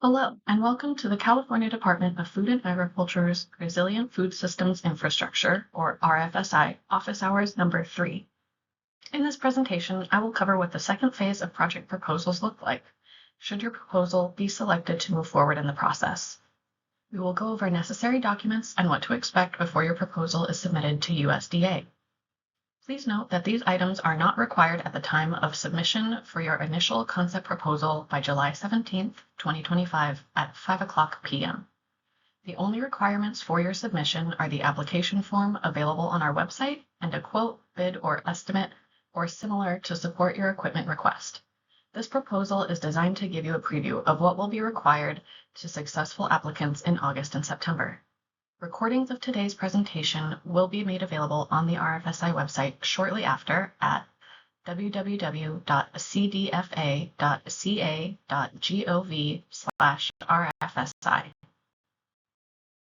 Hello, and welcome to the California Department of Food and Agriculture's Resilient Food Systems Infrastructure, or RFSI, Office Hours number 3. In this presentation, I will cover what the second phase of project proposals look like, should your proposal be selected to move forward in the process. We will go over necessary documents and what to expect before your proposal is submitted to USDA. Please note that these items are not required at the time of submission for your initial concept proposal by July 17th, 2025 at 5 p.m. The only requirements for your submission are the application form available on our website and a quote, bid, or estimate, or similar to support your equipment request. This proposal is designed to give you a preview of what will be required to successful applicants in August and September. Recordings of today's presentation will be made available on the RFSI website shortly after at www.cdfa.ca.gov/RFSI.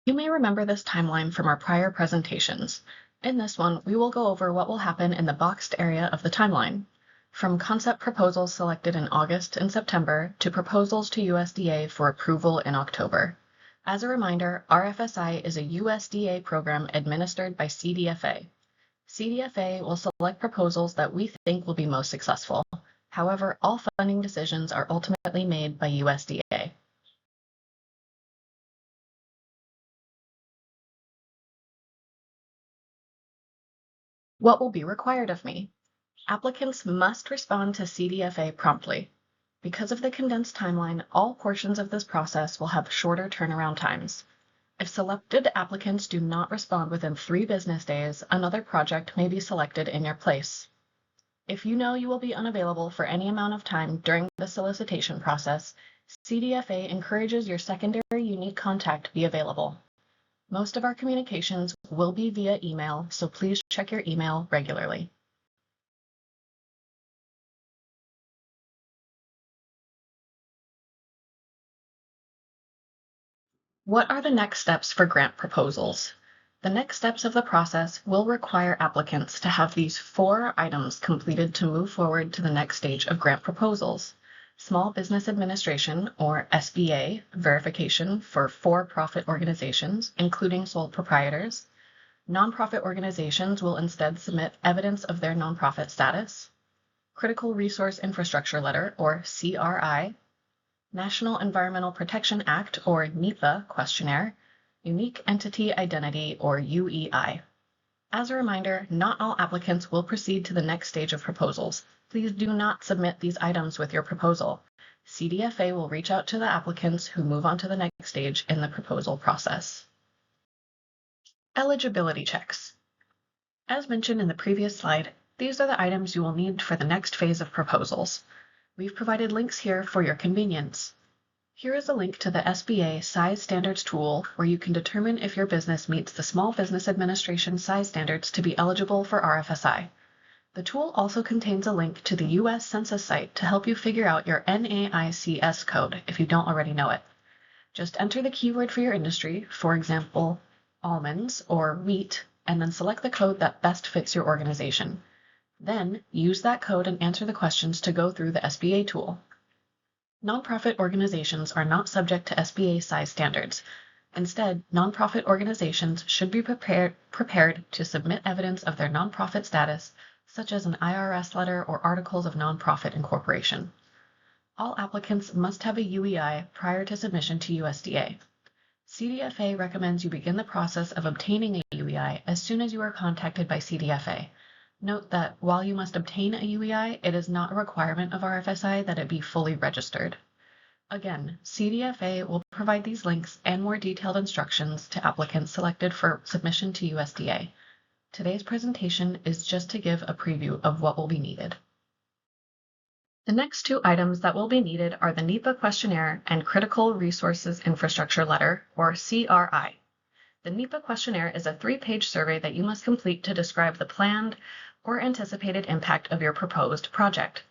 You may remember this timeline from our prior presentations. In this one, we will go over what will happen in the boxed area of the timeline, from concept proposals selected in August and September to proposals to USDA for approval in October. As a reminder, RFSI is a USDA program administered by CDFA. CDFA will select proposals that we think will be most successful. However, all funding decisions are ultimately made by USDA. What will be required of me? Applicants must respond to CDFA promptly. Because of the condensed timeline, all portions of this process will have shorter turnaround times. If selected applicants do not respond within 3 business days, another project may be selected in your place. If you know you will be unavailable for any amount of time during the solicitation process, CDFA encourages your secondary unique contact be available. Most of our communications will be via email, so please check your email regularly. What are the next steps for grant proposals? The next steps of the process will require applicants to have these 4 items completed to move forward to the next stage of grant proposals. Small Business Administration, or SBA, verification for for-profit organizations, including sole proprietors. Nonprofit organizations will instead submit evidence of their nonprofit status. Critical Resource Infrastructure Letter, or CRI. National Environmental Protection Act, or NEPA, questionnaire, Unique Entity Identity, or UEI. As a reminder, not all applicants will proceed to the next stage of proposals. Please do not submit these items with your proposal. CDFA will reach out to the applicants who move on to the next stage in the proposal process. Eligibility checks. As mentioned in the previous slide, these are the items you will need for the next phase of proposals. We've provided links here for your convenience. Here is a link to the SBA Size Standards tool where you can determine if your business meets the Small Business Administration size standards to be eligible for RFSI. The tool also contains a link to the U.S. Census site to help you figure out your NAICS code if you don't already know it. Just enter the keyword for your industry, for example, almonds or wheat, and then select the code that best fits your organization. Then, use that code and answer the questions to go through the SBA tool. Nonprofit organizations are not subject to SBA size standards. Instead, nonprofit organizations should be prepared to submit evidence of their nonprofit status, such as an IRS letter or articles of nonprofit incorporation. All applicants must have a UEI prior to submission to USDA. CDFA recommends you begin the process of obtaining a UEI as soon as you are contacted by CDFA. Note that while you must obtain a UEI, it is not a requirement of RFSI that it be fully registered. Again, CDFA will provide these links and more detailed instructions to applicants selected for submission to USDA. Today's presentation is just to give a preview of what will be needed. The next 2 items that will be needed are the NEPA questionnaire and Critical Resources Infrastructure Letter, or CRI. The NEPA questionnaire is a 3-page survey that you must complete to describe the planned or anticipated impact of your proposed project.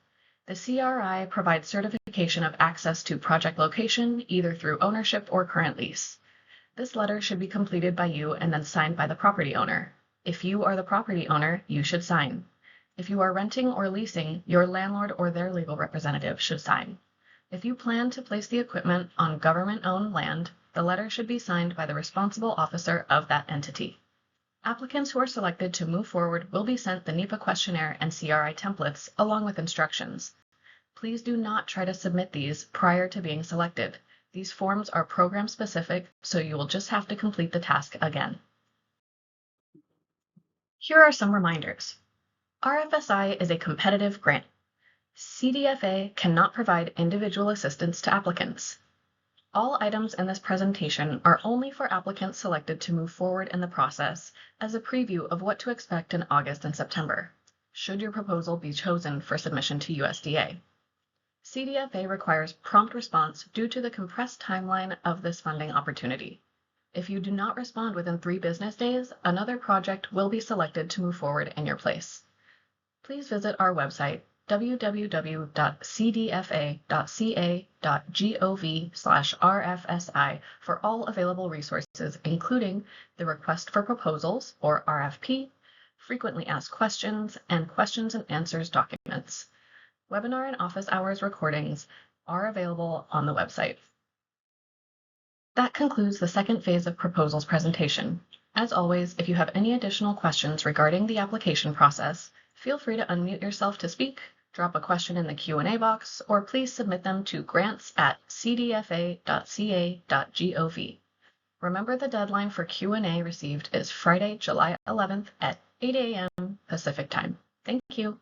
The CRI provides certification of access to project location, either through ownership or current lease. This letter should be completed by you and then signed by the property owner. If you are the property owner, you should sign. If you are renting or leasing, your landlord or their legal representative should sign. If you plan to place the equipment on government-owned land, the letter should be signed by the responsible officer of that entity. Applicants who are selected to move forward will be sent the NEPA questionnaire and CRI templates along with instructions. Please do not try to submit these prior to being selected. These forms are program specific, so you will just have to complete the task again. Here are some reminders. RFSI is a competitive grant. CDFA cannot provide individual assistance to applicants. All items in this presentation are only for applicants selected to move forward in the process as a preview of what to expect in August and September, should your proposal be chosen for submission to USDA. CDFA requires prompt response due to the compressed timeline of this funding opportunity. If you do not respond within 3 business days, another project will be selected to move forward in your place. Please visit our website, www.cdfa.ca.gov/RFSI for all available resources, including the Request for Proposals, or RFP, Frequently Asked Questions, and Questions and Answers documents. Webinar and office hours recordings are available on the website. That concludes the second phase of proposals presentation. As always, if you have any additional questions regarding the application process, feel free to unmute yourself to speak, drop a question in the Q&A box, or please submit them to grants@cdfa.ca.gov. Remember, the deadline for Q&A received is Friday, July 11th at 8 a.m. Pacific Time. Thank you.